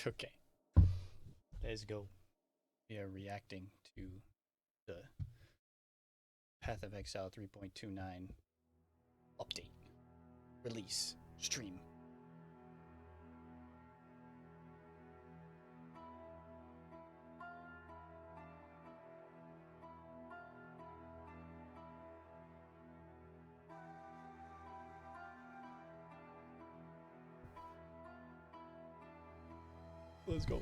Okay, let's go. We are reacting to the Path of Exile 3.29 update, release, stream. Let's go.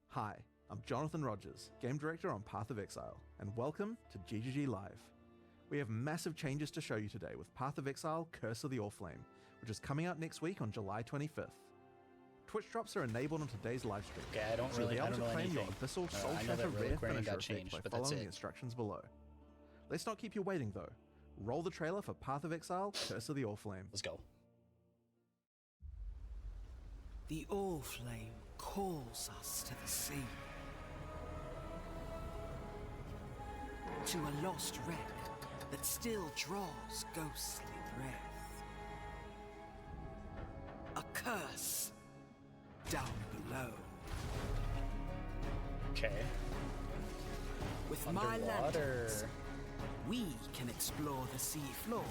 Hi, I'm Jonathan Rogers, Game Director on Path of Exile, and welcome to GGG Live. We have massive changes to show you today with Path of Exile Curse of the Allflame, which is coming out next week on July 25th. Twitch drops are enabled on today's livestream, Okay, I don't so you'll be able to know claim anything. your Abyssal Soul I know Shatter that rare Relic Rain finisher got effect changed, by but that's following the it. instructions below. Let's not keep you waiting though. Roll the trailer for Path of Exile Curse of the Allflame. Let's go. The Allflame calls us to the sea. To a lost wreck that still draws ghostly breath. A curse down below. Okay. With my Underwater. lanterns, we can explore the sea floor.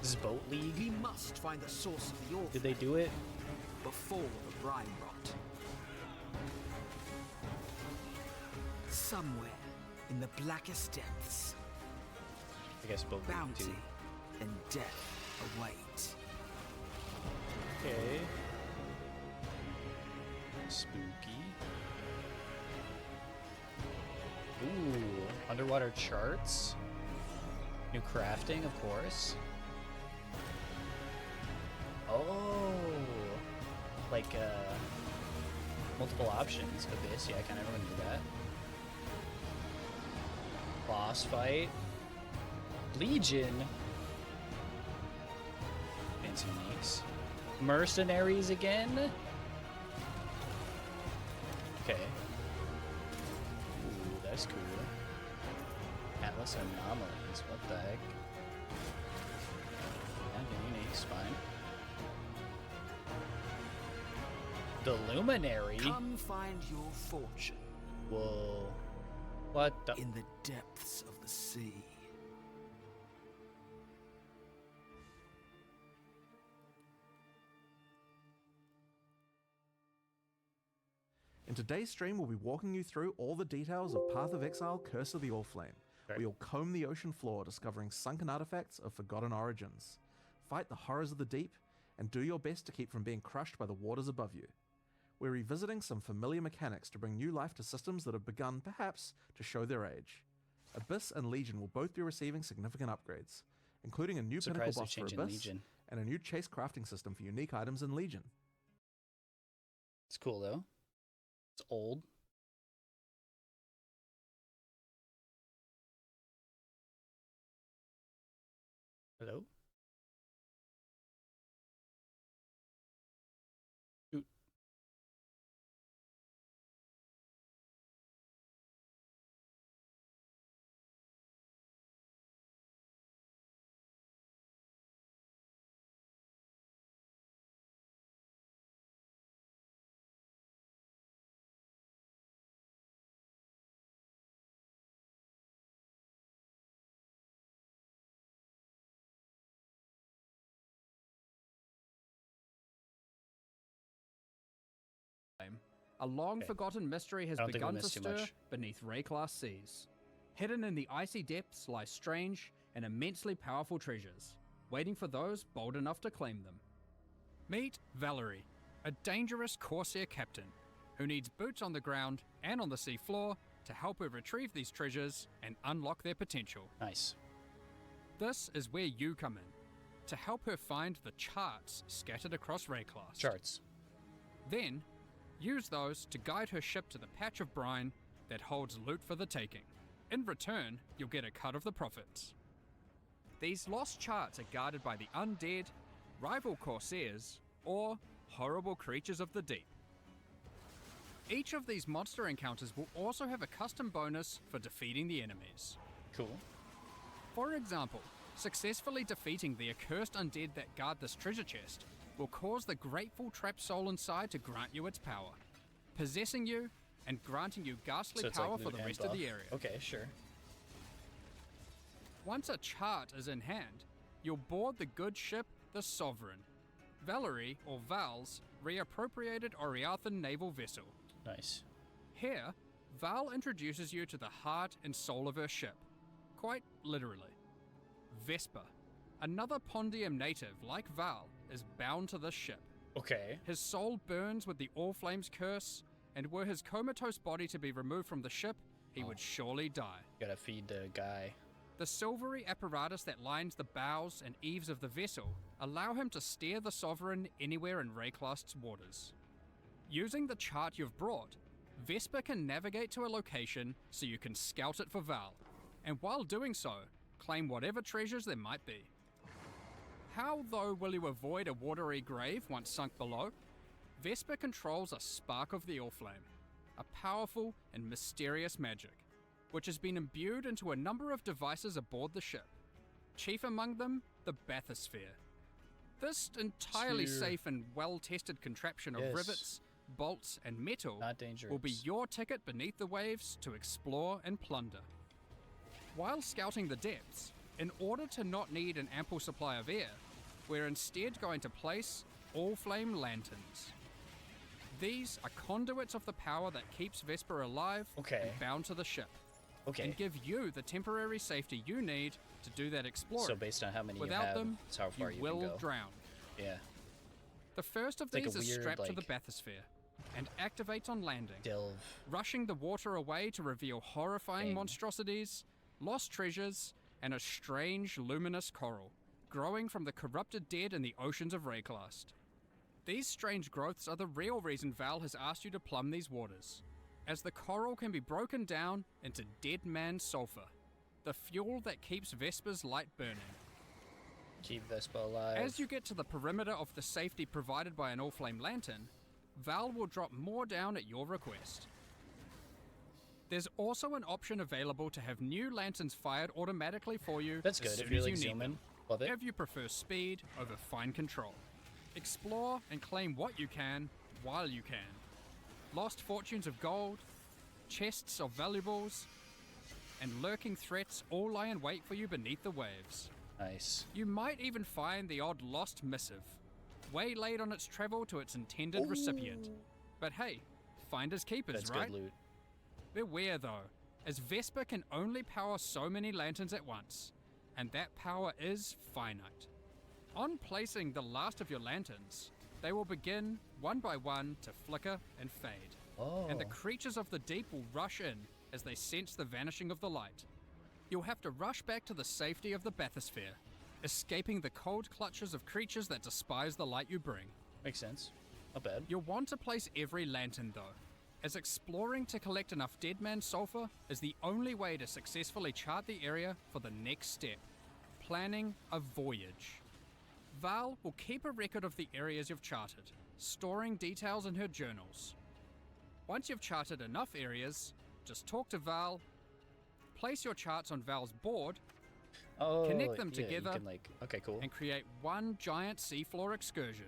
This is Boat League. We must find the source of the Allflame Did they do it? before the brine rot. Somewhere in the blackest depths, I guess Boat League bounty too. and death await. Okay. Spooky. Ooh, underwater charts. New crafting, of course. Oh, like multiple options. Abyss, yeah, I kind of remember that. Boss fight. Legion. Fancy uniques. Mercenaries again. Okay. Ooh, that's cool. Atlas Anomalies, what the heck? Yeah, new uniques, fine. The Luminary? Come find your fortune Whoa. What the? in the depths of the sea. In today's stream, we'll be walking you through all the details of Path of Exile Curse of the Allflame. Okay. We'll comb the ocean floor, discovering sunken artifacts of forgotten origins. Fight the horrors of the deep, and do your best to keep from being crushed by the waters above you. We're revisiting some familiar mechanics to bring new life to systems that have begun, perhaps, to show their age. Abyss and Legion will both be receiving significant upgrades, including a new pinnacle Surprised they're boss for changing Abyss Legion. and a new chase crafting system for unique items in Legion. It's cool though. It's old. Hello? Shoot. A long-forgotten mystery has I don't think we begun to missed too stir much. beneath Ray-class seas. Hidden in the icy depths lie strange and immensely powerful treasures, waiting for those bold enough to claim them. Meet Valerie, a dangerous Corsair captain who needs boots on the ground and on the sea floor to help her retrieve these treasures and unlock their potential. Nice. This is where you come in, to help her find the charts scattered across Ray-class. Charts. Then, use those to guide her ship to the patch of brine that holds loot for the taking. In return, you'll get a cut of the profits. These lost charts are guarded by the undead, rival corsairs, or horrible creatures of the deep. Each of these monster encounters will also have a custom bonus for defeating the enemies. Cool. For example, successfully defeating the accursed undead that guard this treasure chest will cause the grateful trapped soul inside to grant you its power, possessing you and granting you ghastly So it's power like for loot the and rest of buff. the area. Okay, sure. Once a chart is in hand, you'll board the good ship, the Sovereign, Valerie or Val's reappropriated Oriathan naval vessel. Nice. Here, Val introduces you to the heart and soul of her ship, quite literally. Vesper, another Pondium native like Val, is bound to this ship. Okay. His soul burns with the Allflame's curse, and were his comatose body to be removed from the ship, he would surely die. Gotta feed the guy. The silvery apparatus that lines the bows and eaves of the vessel allow him to steer the Sovereign anywhere in Rayclast's waters. Using the chart you've brought, Vesper can navigate to a location so you can scout it for Val, and while doing so, claim whatever treasures there might be. How, though, will you avoid a watery grave once sunk below? Vesper controls a spark of the Allflame, a powerful and mysterious magic, which has been imbued into a number of devices aboard the ship. Chief among them, the bathysphere. This entirely Sphere. safe and well-tested contraption of Yes. rivets, bolts, and metal Not dangerous. will be your ticket beneath the waves to explore and plunder. While scouting the depths, in order to not need an ample supply of air, we're instead going to place Allflame lanterns. These are conduits of the power that keeps Vesper alive Okay. and bound to the ship, Okay. and give you the temporary safety you need to do that exploring. So based on how many Without you have, them, it's how far you you will can go. drown. Yeah. The first of It's like these a is weird, strapped to the like, bathysphere and activates on landing, Delve. rushing the water away to reveal horrifying Thing. monstrosities, lost treasures, and a strange luminous coral growing from the corrupted dead in the oceans of Rayclast. These strange growths are the real reason Val has asked you to plumb these waters, as the coral can be broken down into dead man sulfur, the fuel that keeps Vesper's light burning. Keep Vespa alive. As you get to the perimeter of the safety provided by an Allflame lantern, Val will drop more down at your request. There's also an option available to have new lanterns fired automatically for you That's as good soon if you're as like you need zooming. them, Love it. if you prefer speed over fine control. Explore and claim what you can while you can. Lost fortunes of gold, chests of valuables, and lurking threats all lie in wait for you beneath the waves. Nice. You might even find the odd lost missive, waylaid on its travel to its intended recipient. But hey, finders keepers, That's right? good loot. Beware though, as Vesper can only power so many lanterns at once, and that power is finite. On placing the last of your lanterns, they will begin, one by one, to flicker and fade, Oh. and the creatures of the deep will rush in as they sense the vanishing of the light. You'll have to rush back to the safety of the bathysphere, escaping the cold clutches of creatures that despise the light you bring. Makes sense. Not bad. You'll want to place every lantern though, as exploring to collect enough dead man sulfur is the only way to successfully chart the area for the next step, planning a voyage. Val will keep a record of the areas you've charted, storing details in her journals. Once you've charted enough areas, just talk to Val, place your charts on Val's board, Oh, Connect them yeah, together. You can like, okay, cool. and create one giant seafloor excursion.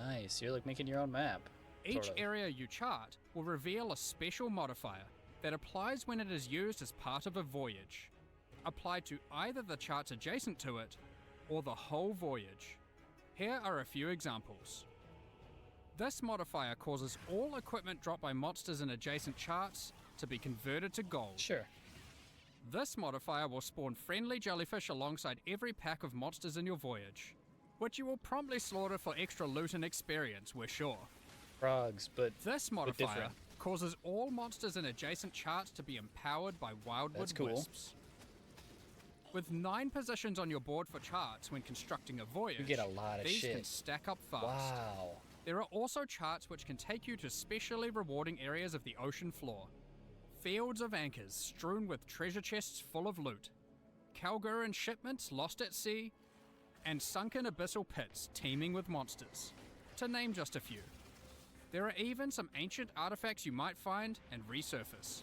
Nice. You're like making your own map. Each sort of. area you chart will reveal a special modifier that applies when it is used as part of a voyage, applied to either the charts adjacent to it or the whole voyage. Here are a few examples. This modifier causes all equipment dropped by monsters in adjacent charts to be converted to gold. Sure. This modifier will spawn friendly jellyfish alongside every pack of monsters in your voyage, which you will promptly slaughter for extra loot and experience, we're sure. Frogs, but This modifier different. causes all monsters in adjacent charts to be empowered by wildwood That's cool. wisps. With 9 positions on your board for charts when constructing a voyage, you get a lot of these shit. can stack up fast. Wow. There are also charts which can take you to specially rewarding areas of the ocean floor. Fields of anchors strewn with treasure chests full of loot, Calguran shipments lost at sea, and sunken abyssal pits teeming with monsters, to name just a few. There are even some ancient artifacts you might find and resurface.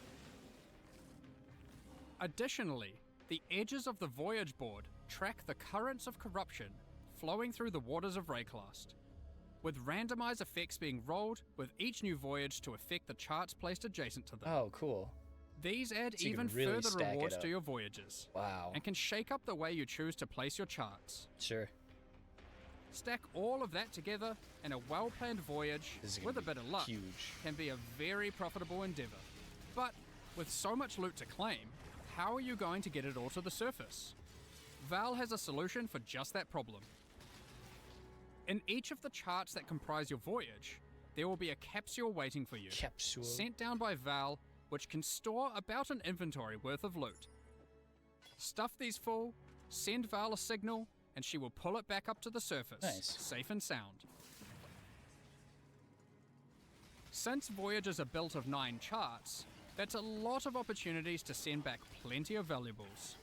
Additionally, the edges of the voyage board track the currents of corruption flowing through the waters of Rayclast. with randomized effects being rolled with each new voyage to affect the charts placed adjacent to them. Oh, cool. These add So you even can really further stack it rewards up. to your voyages, Wow. and can shake up the way you choose to place your charts. Sure. Stack all of that together, and a well-planned voyage, This is gonna with a be bit of luck, huge. can be a very profitable endeavor. But with so much loot to claim, how are you going to get it all to the surface? Val has a solution for just that problem. In each of the charts that comprise your voyage, there will be a capsule waiting for you, Capsule. sent down by Val, which can store about an inventory worth of loot. Stuff these full, send Val a signal, and she will pull it back up to the surface, Nice. safe and sound. Since voyages are built of 9 charts, that's a lot of opportunities to send back plenty of valuables.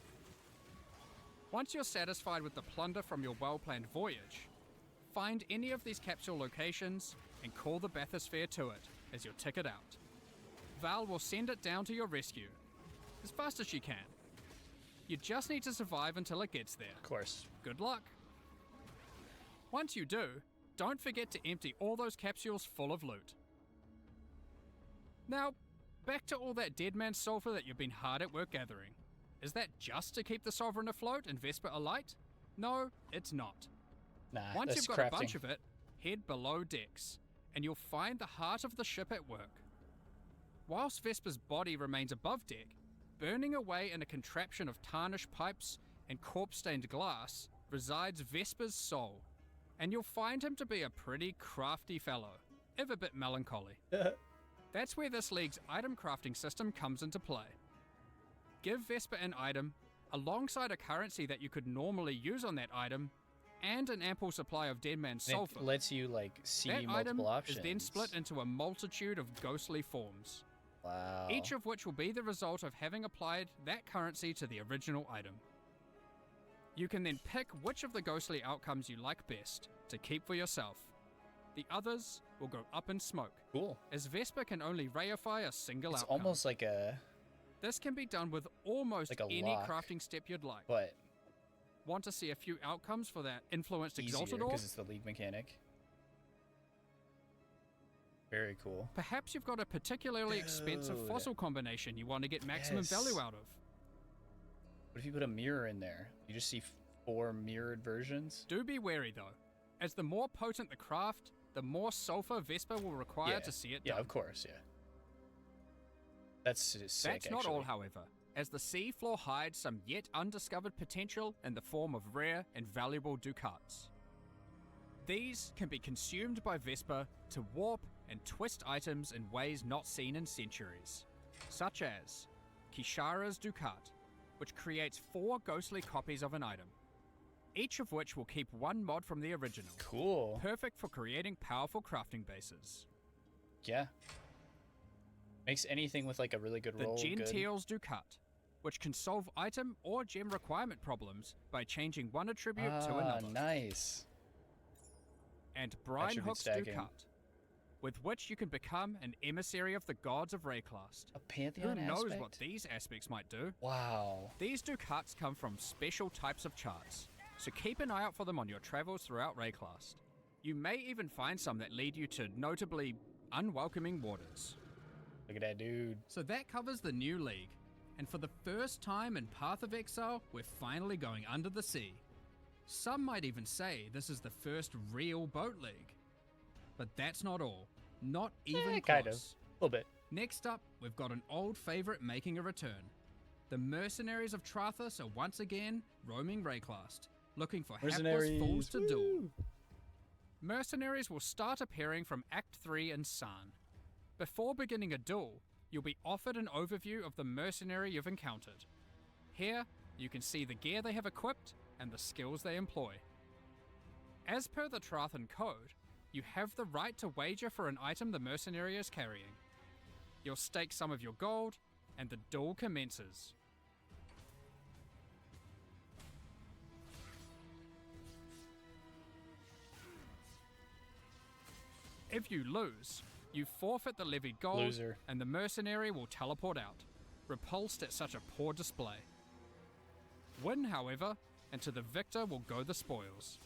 Once you're satisfied with the plunder from your well-planned voyage, find any of these capsule locations and call the bathysphere to it as your ticket out. Val will send it down to your rescue, as fast as she can. You just need to survive until it gets there. Of course. Good luck. Once you do, don't forget to empty all those capsules full of loot. Now, back to all that dead man sulfur that you've been hard at work gathering. Is that just to keep the Sovereign afloat and Vesper alight? No, it's not. Nah, Once that's you've got crafting. a bunch of it, head below decks, and you'll find the heart of the ship at work. Whilst Vesper's body remains above deck, burning away in a contraption of tarnished pipes and corpse-stained glass resides Vesper's soul, and you'll find him to be a pretty crafty fellow, if a bit melancholy. That's where this league's item crafting system comes into play. Give Vesper an item, alongside a currency that you could normally use on that item, and an ample supply of Deadman sulfur. It lets you like see That item multiple options. is then split into a multitude of ghostly forms, Wow. each of which will be the result of having applied that currency to the original item. You can then pick which of the ghostly outcomes you like best to keep for yourself. The others will go up in smoke, Cool. as Vesper can only reify a single It's outcome. almost like a This can be done with almost Like a any lock. crafting step you'd like. but Want to see a few outcomes for that influenced easier exalted orb? because it's the league mechanic. Very cool. Perhaps you've got a particularly expensive Dude. fossil combination you want to get maximum Yes. value out of. What if you put a mirror in there? You just see 4 mirrored versions? Do be wary though, as the more potent the craft, the more sulfur Vesper will require to see it Yeah, done. of course, yeah. That's sick, That's not all, actually. however, as the seafloor hides some yet undiscovered potential in the form of rare and valuable ducats. These can be consumed by Vesper to warp and twist items in ways not seen in centuries, such as Kishara's Ducat, which creates 4 ghostly copies of an item, each of which will keep 1 mod from the original, Cool. perfect for creating powerful crafting bases. Yeah. Makes anything with like a really good The roll good. Gentile's Ducat, which can solve item or gem requirement problems by changing one attribute to another. Nice. And Brian Attribute Hook's stacking. Ducat, with which you can become an emissary of the gods of Rayclast. A Who Pantheon knows aspect? what these aspects might do? Wow. These Ducats come from special types of charts, so keep an eye out for them on your travels throughout Rayclast. You may even find some that lead you to notably unwelcoming waters. Look at that dude. So that covers the new league, and for the first time in Path of Exile, we're finally going under the sea. Some might even say this is the first real boat league. But that's not all. Not even close. Kind of. A little bit. Next up, we've got an old favorite making a return. The mercenaries of Trathus are once again roaming Rayclast, looking for hapless fools to duel. Mercenaries will start appearing from Act 3 in San. Before beginning a duel, you'll be offered an overview of the mercenary you've encountered. Here, you can see the gear they have equipped and the skills they employ. As per the Trathan code, you have the right to wager for an item the mercenary is carrying. You'll stake some of your gold, and the duel commences. If you lose, you forfeit the levied gold, Loser. and the mercenary will teleport out, repulsed at such a poor display. Win, however, and to the victor will go the spoils.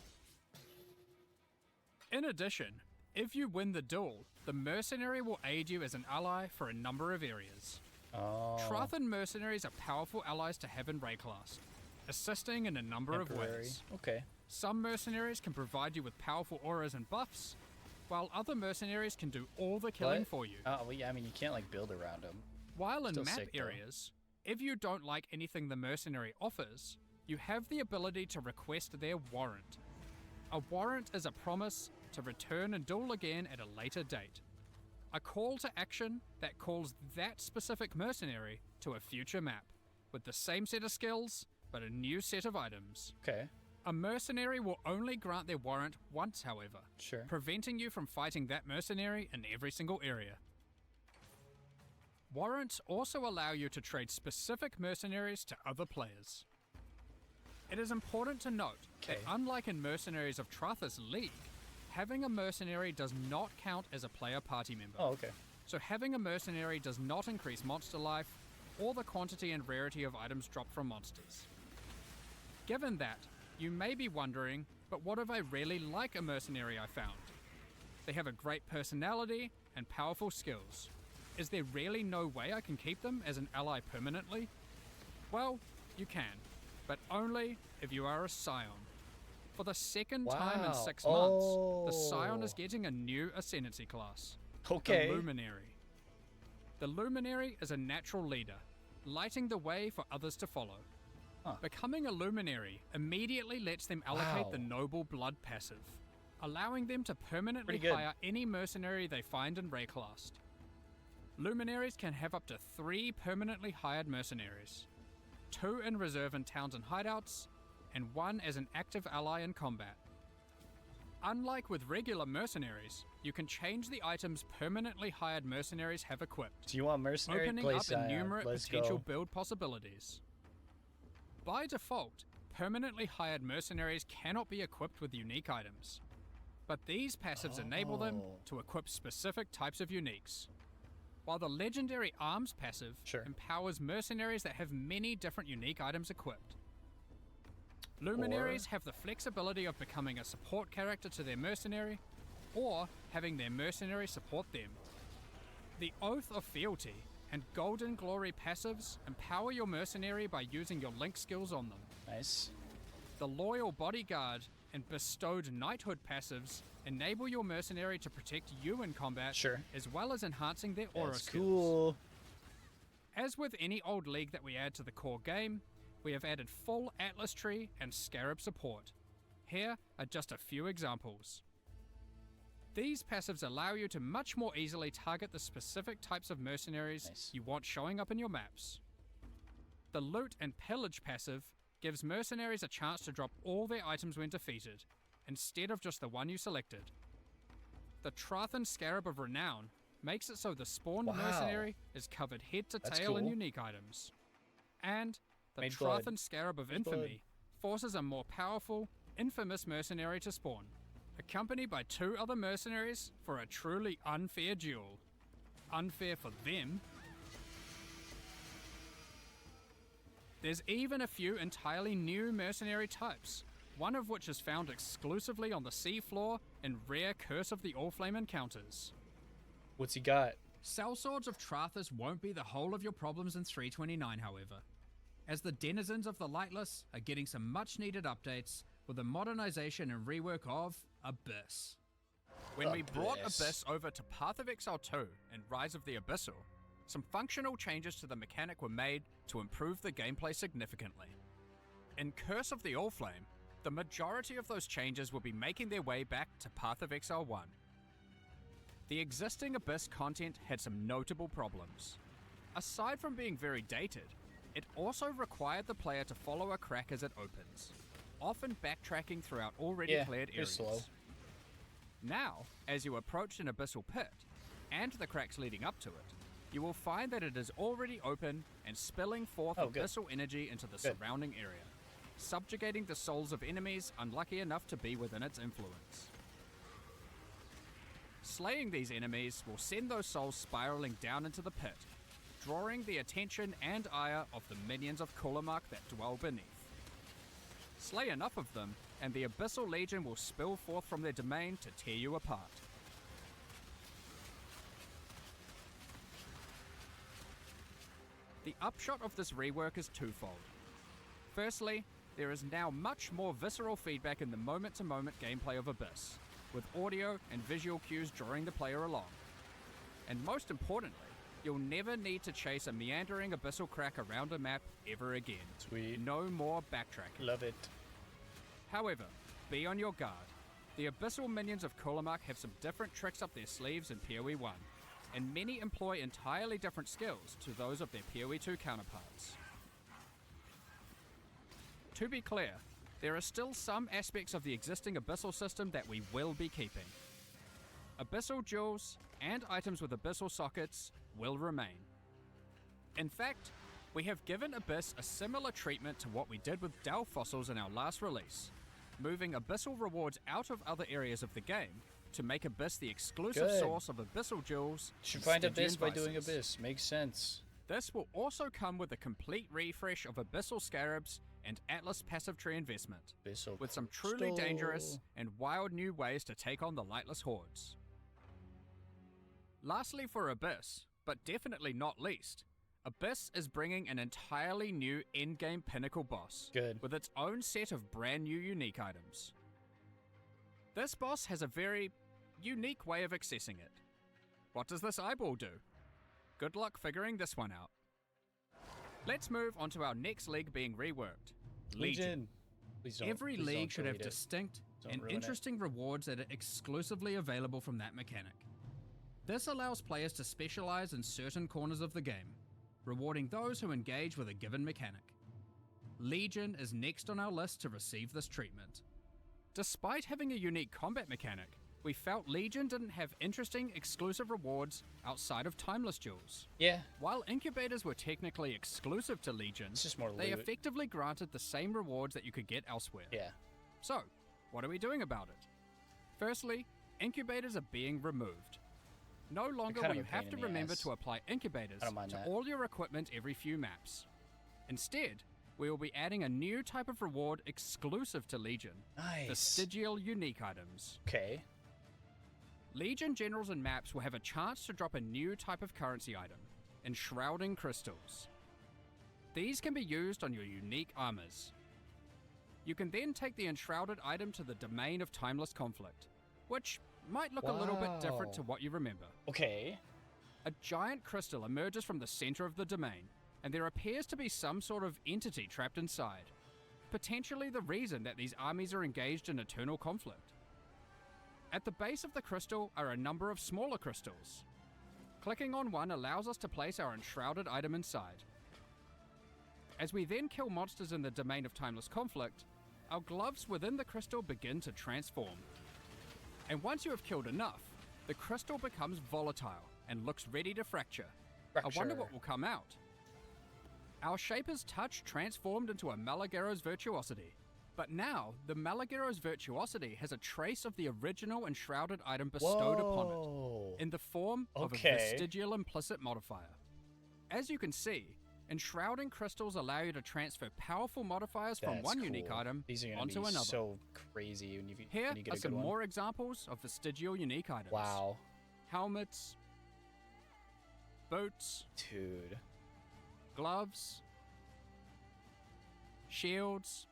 In addition, if you win the duel, the mercenary will aid you as an ally for a number of areas. Oh. Trathan mercenaries are powerful allies to have in Rayclast, assisting in a number of Temporary. ways. Okay. Some mercenaries can provide you with powerful auras and buffs, while other mercenaries can do all the killing What? for you. Oh, well, yeah, I mean, you can't like build around them. While in Still map sick, though. areas, if you don't like anything the mercenary offers, you have the ability to request their warrant. A warrant is a promise to return and duel again at a later date. A call to action that calls that specific mercenary to a future map, with the same set of skills, but a new set of items. Okay. A mercenary will only grant their warrant once, however, Sure. preventing you from fighting that mercenary in every single area. Warrants also allow you to trade specific mercenaries to other players. It is important to note that Okay. unlike in Mercenaries of Trathas League, having a mercenary does not count as a player party member. Oh, okay. So having a mercenary does not increase monster life or the quantity and rarity of items dropped from monsters. Given that, you may be wondering, but what if I really like a mercenary I found? They have a great personality and powerful skills. Is there really no way I can keep them as an ally permanently? Well, you can, but only if you are a Scion. For the second time in Wow. 6 months, the Scion Oh. is getting a new Ascendancy class. Okay. The Luminary. The Luminary is a natural leader, lighting the way for others to follow. Huh. Becoming a Luminary immediately lets them allocate Wow. the Noble Blood passive, allowing them to permanently Pretty good. hire any mercenary they find in Rayclast. Luminaries can have up to 3 permanently hired mercenaries, 2 in reserve in towns and hideouts, and 1 as an active ally in combat. Unlike with regular mercenaries, you can change the items permanently hired mercenaries have equipped, Do you want mercenary? opening Play up Scion. innumerate Let's potential go. build possibilities. By default, permanently hired mercenaries cannot be equipped with unique items, but these passives enable them Oh. to equip specific types of uniques. While the legendary arms passive Sure. empowers mercenaries that have many different unique items equipped. Luminaries have the flexibility of becoming a support character to their mercenary, or having their mercenary support them. The Oath of Fealty and Golden Glory passives empower your mercenary by using your link skills on them. Nice. The Loyal Bodyguard and Bestowed Knighthood passives enable your mercenary to protect you in combat, Sure. as well as enhancing their aura That's skills. cool. As with any old league that we add to the core game, we have added full Atlas Tree and Scarab support. Here are just a few examples. These passives allow you to much more easily target the specific types of mercenaries Nice. you want showing up in your maps. The Loot and Pillage passive gives mercenaries a chance to drop all their items when defeated, instead of just the one you selected. The Trathan Scarab of Renown makes it so the spawned Wow. mercenary is covered head to That's tail in cool. unique items. And the Made Trathan blood. Scarab of Made Infamy forces a more powerful, infamous mercenary to spawn, accompanied by 2 other mercenaries for a truly unfair duel. Unfair for them. There's even a few entirely new mercenary types, one of which is found exclusively on the seafloor in rare Curse of the Allflame encounters. What's he got? Sellswords of Trathas won't be the whole of your problems in 329, however, as the denizens of the Lightless are getting some much needed updates with the modernization and rework of Abyss. When we brought Abyss. Abyss over to Path of Exile 2 and Rise of the Abyssal, some functional changes to the mechanic were made to improve the gameplay significantly. In Curse of the Allflame, the majority of those changes will be making their way back to Path of Exile 1. The existing Abyss content had some notable problems. Aside from being very dated, it also required the player to follow a crack as it opens, often backtracking throughout already cleared it's areas. slow. Now, as you approach an abyssal pit, and the cracks leading up to it, you will find that it is already open and spilling forth Oh, good. abyssal energy into the Good. surrounding area, subjugating the souls of enemies unlucky enough to be within its influence. Slaying these enemies will send those souls spiraling down into the pit, drawing the attention and ire of the minions of Kulamak that dwell beneath. Slay enough of them, and the Abyssal Legion will spill forth from their domain to tear you apart. The upshot of this rework is twofold. Firstly, there is now much more visceral feedback in the moment-to-moment gameplay of Abyss, with audio and visual cues drawing the player along. And most importantly, you'll never need to chase a meandering abyssal crack around a map ever again. Sweet. No more backtracking. Love it. However, be on your guard. The abyssal minions of Kulamak have some different tricks up their sleeves in PoE 1, and many employ entirely different skills to those of their PoE 2 counterparts. To be clear, there are still some aspects of the existing abyssal system that we will be keeping. Abyssal jewels and items with abyssal sockets will remain. In fact, we have given Abyss a similar treatment to what we did with Dell fossils in our last release, moving abyssal rewards out of other areas of the game to make Abyss the exclusive Good. source of abyssal jewels. Should and find Stygian Abyss by doing vices. Abyss. Makes sense. This will also come with a complete refresh of abyssal scarabs and Atlas passive tree investment, Abyssal with some truly crystal. dangerous and wild new ways to take on the lightless hordes. Lastly for Abyss, but definitely not least, Abyss is bringing an entirely new endgame pinnacle boss, Good. with its own set of brand new unique items. This boss has a very unique way of accessing it. What does this eyeball do? Good luck figuring this one out. Let's move on to our next league being reworked, Legion. Please don't. Every please league don't should have delete it. distinct Don't and ruin it. interesting rewards that are exclusively available from that mechanic. This allows players to specialize in certain corners of the game, rewarding those who engage with a given mechanic. Legion is next on our list to receive this treatment. Despite having a unique combat mechanic, we felt Legion didn't have interesting exclusive rewards outside of timeless jewels. Yeah. While incubators were technically exclusive to Legion, It's just more they loot. effectively granted the same rewards that you could get elsewhere. Yeah. So, what are we doing about it? Firstly, incubators are being removed. No longer kind will of you a pain have to in the remember ass. to apply incubators I don't mind to that. all your equipment every few maps. Instead, we will be adding a new type of reward exclusive to Legion, the Nice. Stygial unique items. Okay. Legion generals and maps will have a chance to drop a new type of currency item, Enshrouding Crystals. These can be used on your unique armors. You can then take the enshrouded item to the Domain of Timeless Conflict, which might look a little bit different to Wow. what you remember. Okay. A giant crystal emerges from the center of the domain, and there appears to be some sort of entity trapped inside, potentially the reason that these armies are engaged in eternal conflict. At the base of the crystal are a number of smaller crystals. Clicking on one allows us to place our enshrouded item inside. As we then kill monsters in the Domain of Timeless Conflict, our gloves within the crystal begin to transform. And once you have killed enough, the crystal becomes volatile and looks ready to fracture. I wonder Fracture. what will come out. Our Shaper's Touch transformed into a Malagero's Virtuosity, but now the Malagero's Virtuosity has a trace of the original enshrouded item bestowed upon it, Whoa. in the form of a Okay. vestigial implicit modifier. As you can see, enshrouding crystals allow you to transfer powerful modifiers from That's one unique cool. item These are gonna onto be another. so crazy when Here when you get are a some good one. more examples of vestigial unique items. Wow. Helmets, boots, Dude. gloves, shields,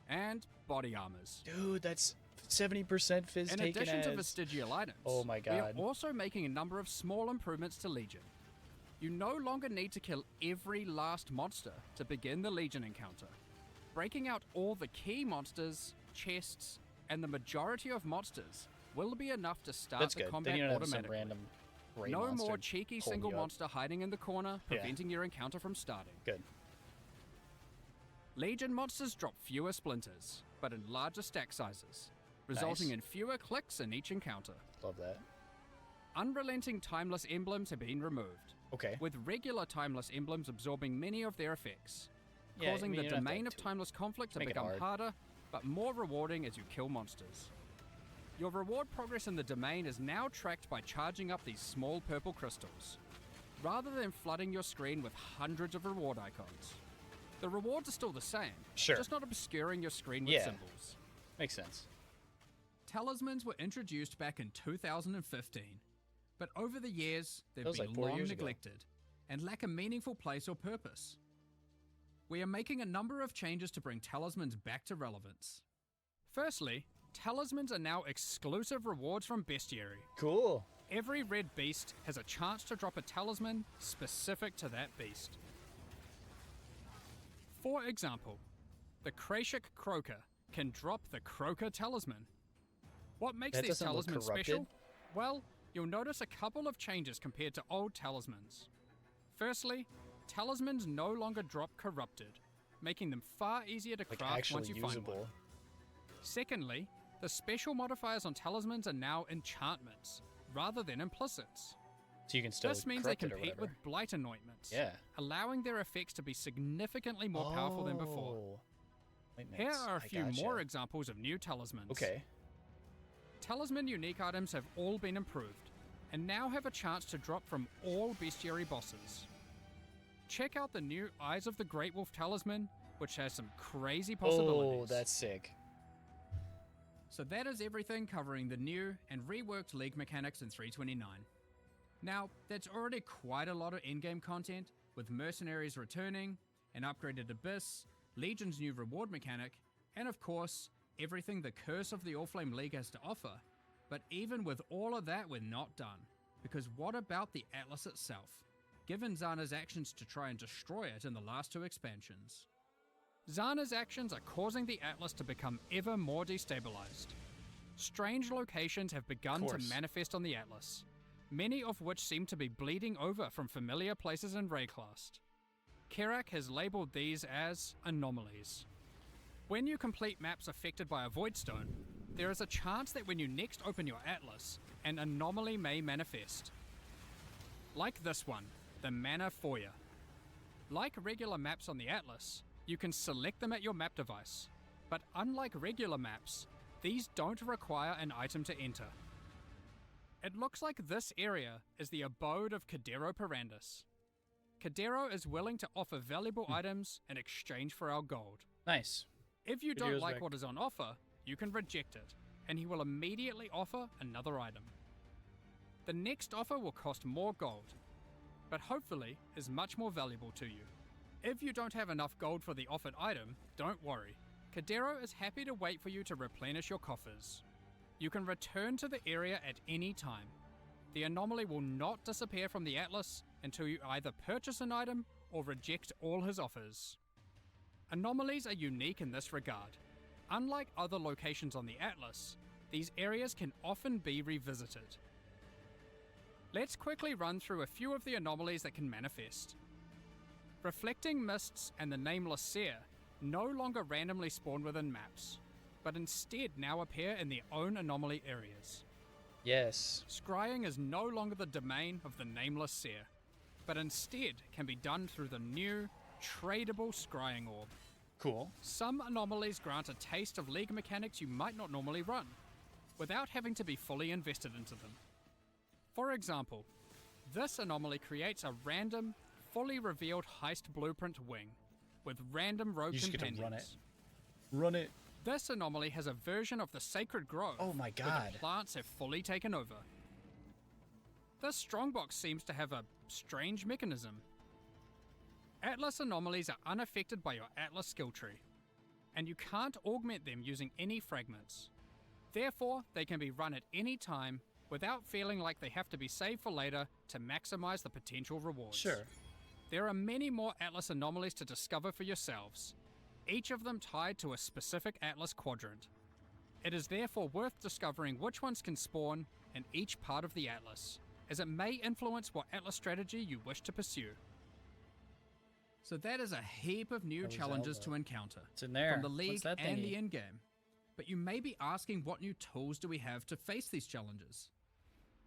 and body armors. Dude, that's 70% fizz In taken addition to as. vestigial items, Oh my we God. are also making a number of small improvements to Legion. You no longer need to kill every last monster to begin the Legion encounter. Breaking out all the key monsters, chests, and the majority of monsters will be enough to start That's the good. combat Then you don't have some automatically. random gray No monster more cheeky pulling single you up. monster hiding in the corner, Yeah. preventing your encounter from starting. Good. Legion monsters drop fewer splinters, but in larger stack sizes, resulting Nice. in fewer clicks in each encounter. Love that. Unrelenting timeless emblems have been removed, Okay. with regular timeless emblems absorbing many of their effects, Yeah, I causing mean, the you don't have to domain have of too- timeless conflict to make it become hard. harder, but more rewarding as you kill monsters. Your reward progress in the domain is now tracked by charging up these small purple crystals, rather than flooding your screen with hundreds of reward icons. The rewards are still the same, Sure. just not obscuring your screen with Yeah. symbols. Makes sense. Talismans were introduced back in 2015, but over the years, they've Feels been like 4 long years ago. neglected and lack a meaningful place or purpose. We are making a number of changes to bring talismans back to relevance. Firstly, talismans are now exclusive rewards from Bestiary. Cool. Every red beast has a chance to drop a talisman specific to that beast. For example, the Krashik Croaker can drop the Croaker Talisman. What makes That these doesn't look talismans corrupted. special? Well, you'll notice a couple of changes compared to old talismans. Firstly, talismans no longer drop corrupted, making them far easier to Like craft actually once you find usable. one. Secondly, the special modifiers on talismans are now enchantments, rather than implicits. So you can still This means they corrupt it or compete whatever. with blight anointments, Yeah. allowing their effects to be significantly more powerful than before. Oh. Lightnings. Here are a I few gotcha. more examples of new talismans. Okay. Talisman unique items have all been improved, and now have a chance to drop from all bestiary bosses. Check out the new Eyes of the Great Wolf talisman, which has some crazy possibilities. Oh, that's sick. So that is everything covering the new and reworked League mechanics in 329. Now, that's already quite a lot of in-game content, with Mercenaries returning, an upgraded Abyss, Legion's new reward mechanic, and of course, everything the Curse of the Allflame League has to offer. But even with all of that, we're not done. Because what about the Atlas itself? Given Zana's actions to try and destroy it in the last 2 expansions. Zana's actions are causing the Atlas to become ever more destabilized. Strange locations have begun to manifest on the Atlas, many of which seem to be bleeding over from familiar places in Rayclast. Kerak has labeled these as anomalies. When you complete maps affected by a Voidstone, there is a chance that when you next open your Atlas, an anomaly may manifest. Like this one, the Mana Foyer. Like regular maps on the Atlas, you can select them at your map device, but unlike regular maps, these don't require an item to enter. It looks like this area is the abode of Cadero Perandus. Cadero is willing to offer valuable items in exchange for our gold. Nice. If you Cadero's don't like back. what is on offer, you can reject it, and he will immediately offer another item. The next offer will cost more gold, but hopefully is much more valuable to you. If you don't have enough gold for the offered item, don't worry. Cadero is happy to wait for you to replenish your coffers. You can return to the area at any time. The anomaly will not disappear from the Atlas until you either purchase an item or reject all his offers. Anomalies are unique in this regard. Unlike other locations on the Atlas, these areas can often be revisited. Let's quickly run through a few of the anomalies that can manifest. Reflecting Mists and the Nameless Seer no longer randomly spawn within maps, but instead now appear in their own anomaly areas. Yes. Scrying is no longer the domain of the Nameless Seer, but instead can be done through the new, tradable Scrying Orb. Cool. Some anomalies grant a taste of League mechanics you might not normally run, without having to be fully invested into them. For example, this anomaly creates a random, fully revealed heist blueprint wing, with random rogue You just get to companions. Run it. This anomaly has a version of the Sacred Grove, Oh my where god. the plants have fully taken over. This strongbox seems to have a strange mechanism. Atlas anomalies are unaffected by your Atlas skill tree, and you can't augment them using any fragments. Therefore, they can be run at any time without feeling like they have to be saved for later to maximize the potential rewards. Sure. There are many more Atlas anomalies to discover for yourselves, each of them tied to a specific Atlas quadrant. It is therefore worth discovering which ones can spawn in each part of the Atlas, as it may influence what Atlas strategy you wish to pursue. So that is a heap of new That was challenges Zelda. to encounter, It's in there. from the What's League that and thingy? the in-game. But you may be asking, what new tools do we have to face these challenges?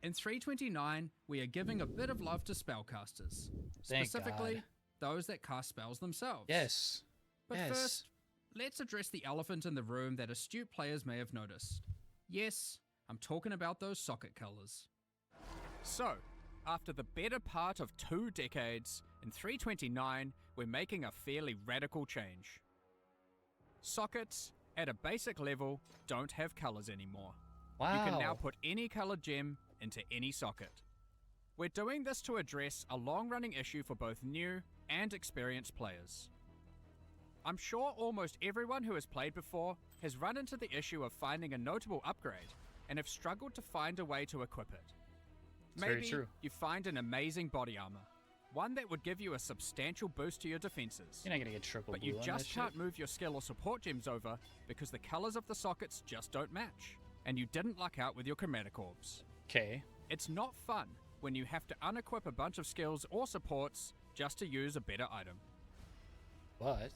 In 329, we are giving a bit of love to spellcasters, Thank specifically God. those that cast spells themselves. Yes. But Yes. first, let's address the elephant in the room that astute players may have noticed. Yes, I'm talking about those socket colors. So, After the better part of 2 decades, in 329, we're making a fairly radical change. Sockets, at a basic level, don't have colours anymore. Wow. You can now put any coloured gem into any socket. We're doing this to address a long-running issue for both new and experienced players. I'm sure almost everyone who has played before has run into the issue of finding a notable upgrade and have struggled to find a way to equip it. Very Maybe true. you find an amazing body armor, one that would give you a substantial boost to your defenses, You're not gonna get triple but blue you on just that can't shit. move your skill or support gems over because the colors of the sockets just don't match, and you didn't luck out with your chromatic orbs. Okay. It's not fun when you have to unequip a bunch of skills or supports just to use a better item. But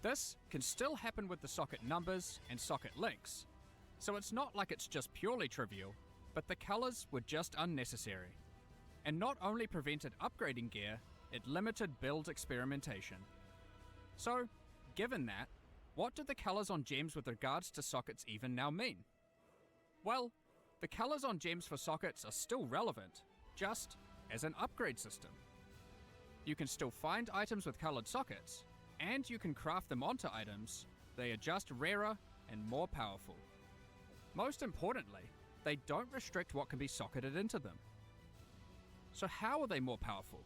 This can still happen with the socket numbers and socket links, so it's not like it's just purely trivial, but the colors were just unnecessary, and not only prevented upgrading gear, it limited build experimentation. So, given that, what do the colors on gems with regards to sockets even now mean? Well, the colors on gems for sockets are still relevant, just as an upgrade system. You can still find items with colored sockets, and you can craft them onto items. They are just rarer and more powerful. Most importantly, they don't restrict what can be socketed into them. So how are they more powerful?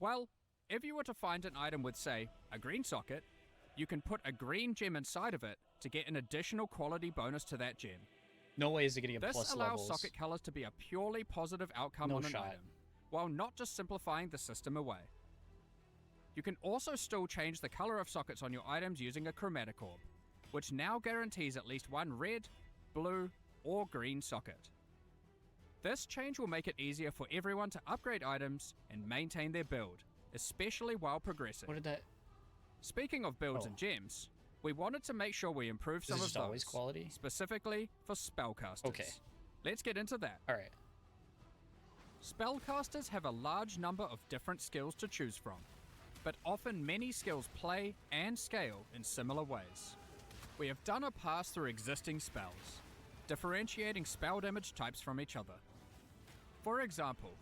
Well, if you were to find an item with, say, a green socket, you can put a green gem inside of it to get an additional quality bonus to that gem. no way is it gonna get This plus allows levels. socket colors to be a purely positive outcome No on an shot. item, while not just simplifying the system away. You can also still change the color of sockets on your items using a chromatic orb, which now guarantees at least one red, blue, or green socket. This change will make it easier for everyone to upgrade items and maintain their build, especially while progressing. What did that? Speaking of builds Oh. and gems, we wanted to make sure we improve This some is of just those, always quality? specifically for spellcasters. Okay. Let's get into that. All right. Spellcasters have a large number of different skills to choose from, but often many skills play and scale in similar ways. We have done a pass through existing spells, differentiating spell damage types from each other. For example,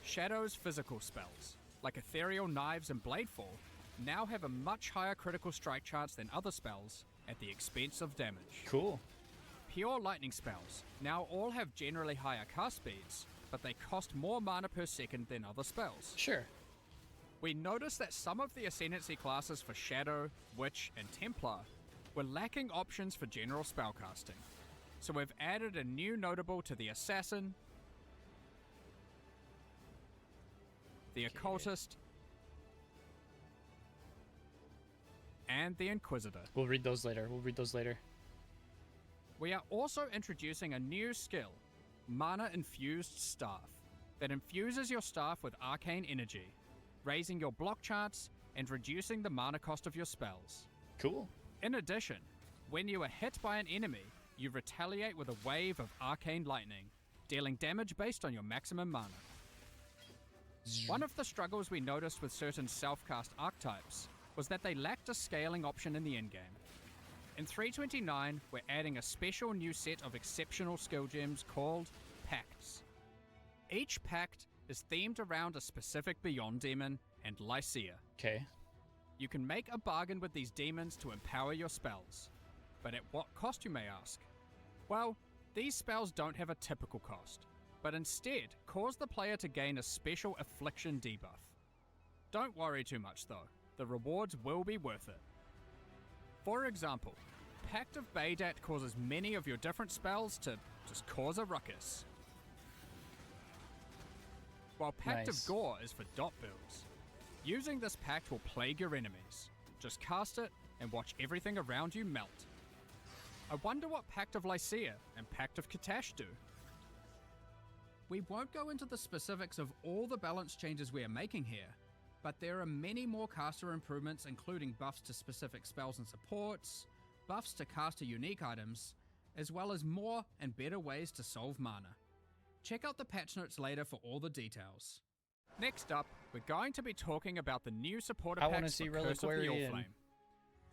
Shadow's physical spells, like Ethereal Knives and Bladefall, now have a much higher critical strike chance than other spells at the expense of damage. Cool. Pure lightning spells now all have generally higher cast speeds, but they cost more mana per second than other spells. Sure. We noticed that some of the Ascendancy classes for Shadow, Witch, and Templar were lacking options for general spellcasting, so we've added a new notable to the Assassin, the Occultist, and the Inquisitor. We'll read those later. We'll read those later. We are also introducing a new skill, Mana Infused Staff, that infuses your staff with arcane energy, raising your block chance and reducing the mana cost of your spells. Cool. In addition, when you are hit by an enemy, you retaliate with a wave of arcane lightning, dealing damage based on your maximum mana. One of the struggles we noticed with certain self-cast archetypes was that they lacked a scaling option in the endgame. In 329, we're adding a special new set of exceptional skill gems called Pacts. Each pact is themed around a specific Beyond demon and Lycia. Okay. You can make a bargain with these demons to empower your spells. But at what cost, you may ask? Well, these spells don't have a typical cost, but instead cause the player to gain a special affliction debuff. Don't worry too much though, the rewards will be worth it. For example, Pact of Baydat causes many of your different spells to just cause a ruckus, while Pact Nice. of Gore is for dot builds. Using this pact will plague your enemies. Just cast it and watch everything around you melt. I wonder what Pact of Lycia and Pact of Katash do. We won't go into the specifics of all the balance changes we are making here, but there are many more caster improvements, including buffs to specific spells and supports, buffs to caster unique items, as well as more and better ways to solve mana. Check out the patch notes later for all the details. Next up, we're going to be talking about the new supporter I wanna packs see for Curse of the Reliquary and- Allflame.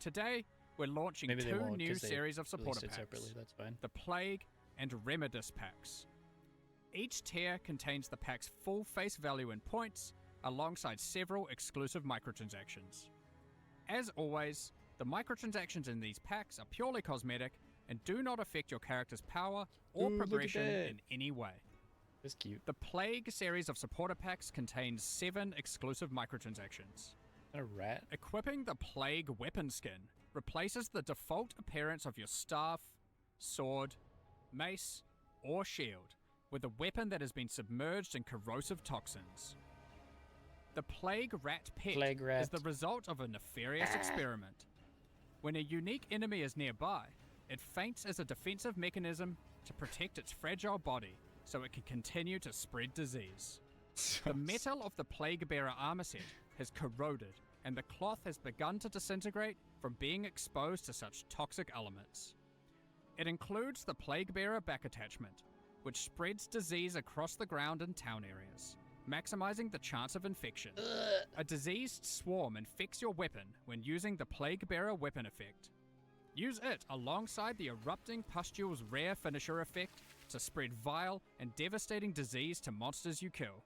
Today, we're launching Maybe they two won't new 'cause they series of released supporter it packs, separately. That's fine. the Plague and Remedis packs. Each tier contains the pack's full face value in points, alongside several exclusive microtransactions. As always, the microtransactions in these packs are purely cosmetic and do not affect your character's power or Ooh, look at progression that. in any way. That's cute. The Plague series of supporter packs contains 7 exclusive microtransactions. A rat? Equipping the Plague weapon skin replaces the default appearance of your staff, sword, mace, or shield with a weapon that has been submerged in corrosive toxins. The Plague Rat Pet Plague rat. is the result of a nefarious experiment. When a unique enemy is nearby, it faints as a defensive mechanism to protect its fragile body so it can continue to spread disease. The metal of the Plague Bearer armor set has corroded, and the cloth has begun to disintegrate from being exposed to such toxic elements. It includes the Plague Bearer back attachment, which spreads disease across the ground in town areas, maximizing the chance of infection. A diseased swarm infects your weapon when using the Plague Bearer weapon effect. Use it alongside the Erupting Pustule's rare finisher effect to spread vile and devastating disease to monsters you kill.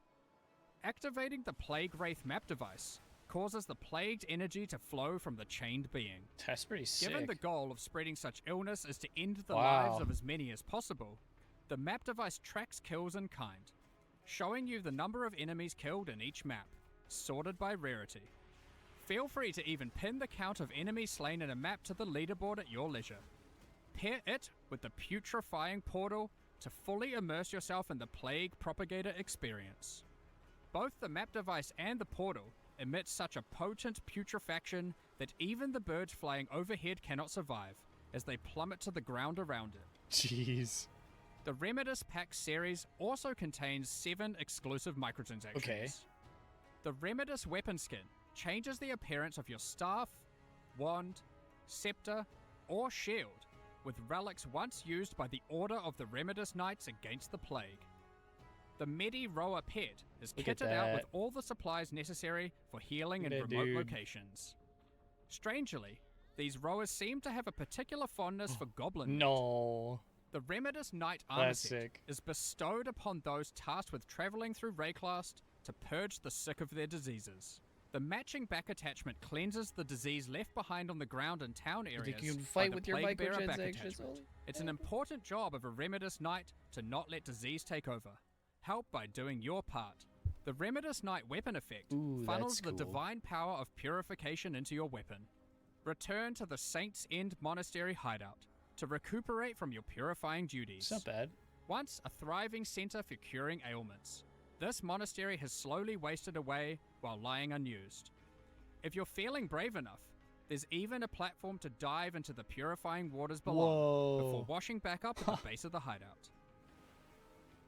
Activating the Plague Wraith map device causes the plagued energy to flow from the chained being. That's pretty sick. Given the goal of spreading such illness is to end the Wow. lives of as many as possible, the map device tracks kills in kind, showing you the number of enemies killed in each map, sorted by rarity. Feel free to even pin the count of enemies slain in a map to the leaderboard at your leisure. Pair it with the Putrefying Portal to fully immerse yourself in the Plague Propagator experience. Both the map device and the portal emit such a potent putrefaction that even the birds flying overhead cannot survive, as they plummet to the ground around it. Jeez. The Remedis Pack series also contains 7 exclusive microtransactions. Okay. The Remedis weapon skin changes the appearance of your staff, wand, scepter, or shield, with relics once used by the Order of the Remedis Knights against the Plague. The Medi Roa Pet is Look at kitted out with that. all the supplies necessary for healing in Look at that remote dude. locations. Strangely, these Roas seem to have a particular fondness for goblin meat. No. The Remedis Knight armor That's set sick. is bestowed upon those tasked with traveling through Rayclast to purge the sick of their diseases. The matching back attachment cleanses the disease left behind on the ground in town You areas think you can by fight the with your Plague Bearer back microtransactions, attachment. Ollie? It's an important job of a Remedis Knight to not let disease take over. Help by doing your part. The Remedis Knight weapon effect Ooh, funnels that's the cool. divine power of purification into your weapon. Return to the Saints' End Monastery hideout to recuperate from your purifying duties. It's not bad. Once a thriving center for curing ailments, this monastery has slowly wasted away while lying unused. If you're feeling brave enough, there's even a platform to dive into the purifying waters below before Whoa. washing back up at the base of the hideout.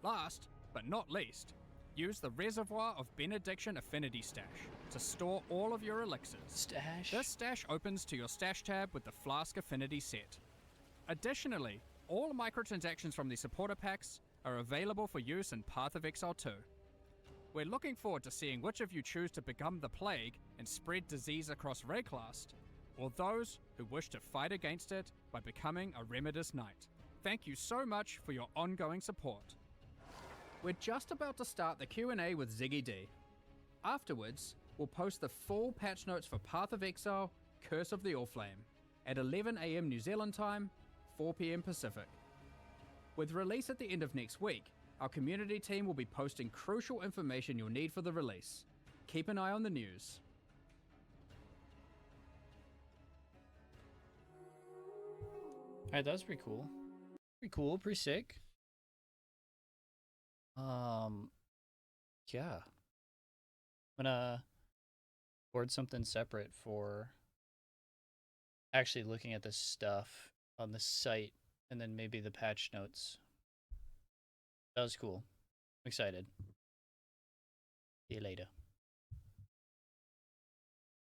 Last, but not least, use the Reservoir of Benediction Affinity Stash to store all of your elixirs. Stash. This stash opens to your stash tab with the Flask Affinity set. Additionally, all microtransactions from the supporter packs are available for use in Path of Exile 2. We're looking forward to seeing which of you choose to become the Plague and spread disease across Rayclast, or those who wish to fight against it by becoming a Remedis Knight. Thank you so much for your ongoing support. We're just about to start the Q&A with Ziggy D. Afterwards, we'll post the full patch notes for Path of Exile, Curse of the Allflame, at 11 AM New Zealand time, 4 PM Pacific. With release at the end of next week, our community team will be posting crucial information you'll need for the release. Keep an eye on the news. Alright, that was pretty cool. Pretty cool, pretty sick. Yeah. I'm gonna record something separate for actually looking at this stuff on the site and then maybe the patch notes. That was cool. I'm excited. See you later.